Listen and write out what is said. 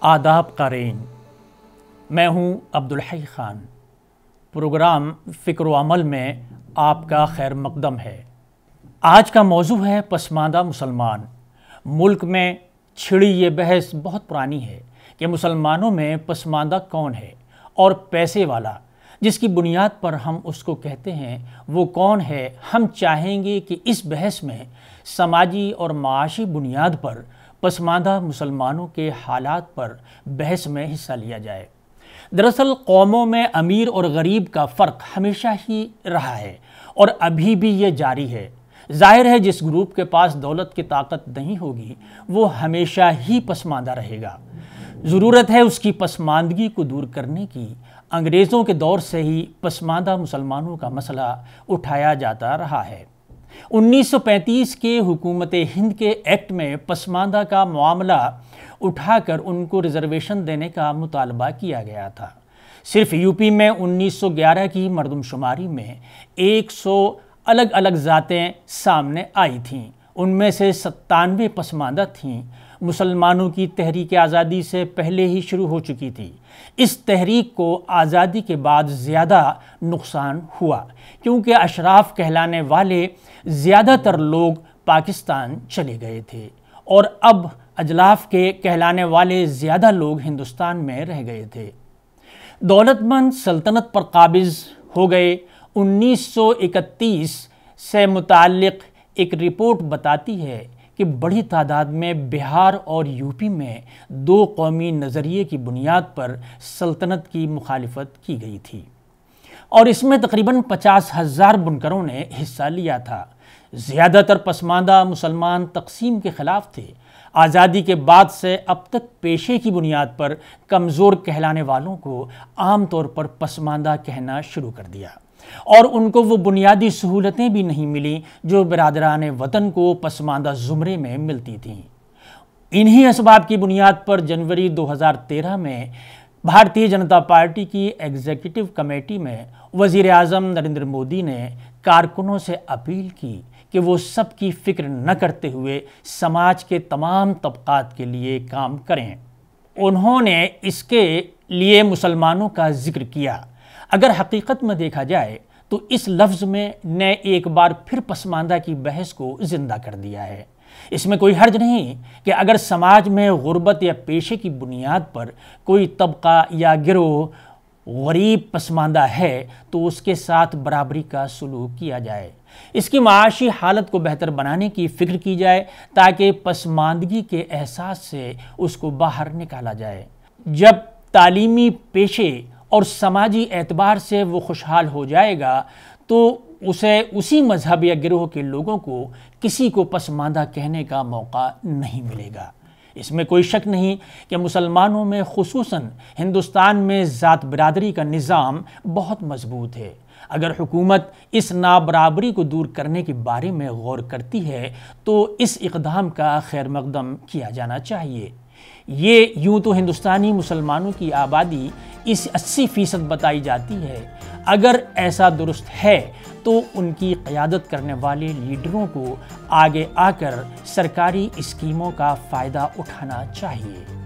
آداب قارئین، میں ہوں عبدالحی خان۔ پروگرام فکر و عمل میں آپ کا خیر مقدم ہے۔ آج کا موضوع ہے پسماندہ مسلمان۔ ملک میں چھڑی یہ بحث بہت پرانی ہے کہ مسلمانوں میں پسماندہ کون ہے اور پیسے والا جس کی بنیاد پر ہم اس کو کہتے ہیں وہ کون ہے۔ ہم چاہیں گے کہ اس بحث میں سماجی اور معاشی بنیاد پر پسماندہ مسلمانوں کے حالات پر بحث میں حصہ لیا جائے۔ دراصل قوموں میں امیر اور غریب کا فرق ہمیشہ ہی رہا ہے اور ابھی بھی یہ جاری ہے۔ ظاہر ہے جس گروپ کے پاس دولت کی طاقت نہیں ہوگی وہ ہمیشہ ہی پسماندہ رہے گا۔ ضرورت ہے اس کی پسماندگی کو دور کرنے کی۔ انگریزوں کے دور سے ہی پسماندہ مسلمانوں کا مسئلہ اٹھایا جاتا رہا ہے۔ 1935 کے حکومت ہند کے ایکٹ میں پسماندہ کا معاملہ اٹھا کر ان کو ریزرویشن دینے کا مطالبہ کیا گیا تھا۔ صرف یو پی میں 1911 کی مردم شماری میں 100 الگ الگ ذاتیں سامنے آئی تھیں، ان میں سے 97 پسماندہ تھیں۔ مسلمانوں کی تحریک آزادی سے پہلے ہی شروع ہو چکی تھی۔ اس تحریک کو آزادی کے بعد زیادہ نقصان ہوا کیونکہ اشراف کہلانے والے زیادہ تر لوگ پاکستان چلے گئے تھے اور اب اجلاف کے کہلانے والے زیادہ لوگ ہندوستان میں رہ گئے تھے۔ دولت مند سلطنت پر قابض ہو گئے۔ 1931 سے متعلق ایک رپورٹ بتاتی ہے کہ بڑی تعداد میں بہار اور یو پی میں دو قومی نظریے کی بنیاد پر سلطنت کی مخالفت کی گئی تھی اور اس میں تقریباً 50,000 بنکروں نے حصہ لیا تھا۔ زیادہ تر پسماندہ مسلمان تقسیم کے خلاف تھے۔ آزادی کے بعد سے اب تک پیشے کی بنیاد پر کمزور کہلانے والوں کو عام طور پر پسماندہ کہنا شروع کر دیا اور ان کو وہ بنیادی سہولتیں بھی نہیں ملیں جو برادران وطن کو پسماندہ زمرے میں ملتی تھیں۔ انہی اسباب کی بنیاد پر جنوری 2013 میں بھارتیہ جنتا پارٹی کی ایگزیکٹو کمیٹی میں وزیر اعظم نریندر مودی نے کارکنوں سے اپیل کی کہ وہ سب کی فکر نہ کرتے ہوئے سماج کے تمام طبقات کے لیے کام کریں۔ انہوں نے اس کے لیے مسلمانوں کا ذکر کیا۔ اگر حقیقت میں دیکھا جائے تو اس لفظ میں نے ایک بار پھر پسماندہ کی بحث کو زندہ کر دیا ہے۔ اس میں کوئی حرج نہیں کہ اگر سماج میں غربت یا پیشے کی بنیاد پر کوئی طبقہ یا گروہ غریب پسماندہ ہے تو اس کے ساتھ برابری کا سلوک کیا جائے، اس کی معاشی حالت کو بہتر بنانے کی فکر کی جائے تاکہ پسماندگی کے احساس سے اس کو باہر نکالا جائے۔ جب تعلیمی پیشے اور سماجی اعتبار سے وہ خوشحال ہو جائے گا تو اسے اسی مذہب یا گروہ کے لوگوں کو کسی کو پسماندہ کہنے کا موقع نہیں ملے گا۔ اس میں کوئی شک نہیں کہ مسلمانوں میں خصوصاً ہندوستان میں ذات برادری کا نظام بہت مضبوط ہے۔ اگر حکومت اس نابرابری کو دور کرنے کے بارے میں غور کرتی ہے تو اس اقدام کا خیر مقدم کیا جانا چاہیے۔ یہ یوں تو ہندوستانی مسلمانوں کی آبادی اس 80% بتائی جاتی ہے۔ اگر ایسا درست ہے تو ان کی قیادت کرنے والے لیڈروں کو آگے آ کر سرکاری اسکیموں کا فائدہ اٹھانا چاہیے۔